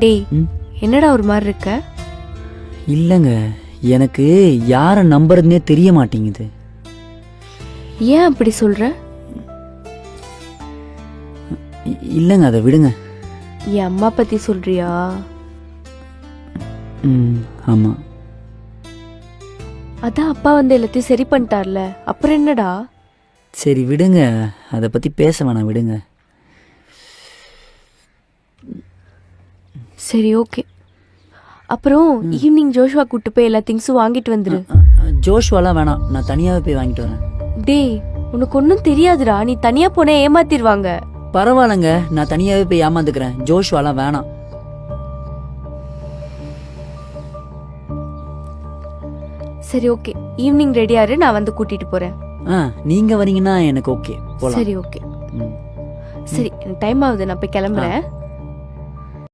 டேய் என்னடா ஒரு மாதிரி இருக்க? இல்லைங்க, எனக்கு யாரை நம்புறதுனே தெரிய மாட்டேங்குது. ஏன் அப்படி சொல்ற? இல்லைங்க, அதை விடுங்க. என் அம்மா பத்தி சொல்றியா? ஆமாம். அதான் அப்பா வந்து எல்லாத்தையும் சரி பண்ணிட்டார்ல, அப்புறம் என்னடா? சரி விடுங்க, அதை பற்றி பேச வேணாம், விடுங்க. சரி ஓகே. அப்புறம் ஈவினிங் ஜோஷ்வா கூட்டு போய் எல்லா திங்ஸும் வாங்கிட்டு வந்துரு. ஜோஷ்வாலாம் வேணாம், நான் தனியாகவே போய் வாங்கிட்டு வரேன். டேய் உனக்கு ஒன்றும் தெரியாதுடா, நீ தனியா போன ஏமாத்திடுவாங்க. பரவாயில்லைங்க, நான் தனியாகவே போய் ஏமாந்துக்கிறேன். ஜோஷ்வாலாம் வேணாம். சரி ஓகே, ஈவினிங் ரெடியாரு, நான் வந்து கூட்டிட்டு போறேன். நீங்கள் வரீங்கன்னா எனக்கு ஓகே, போலாம். சரி ஓகே. சரி எனக்கு டைம் ஆகுது, நான் போய் கிளம்புறேன்.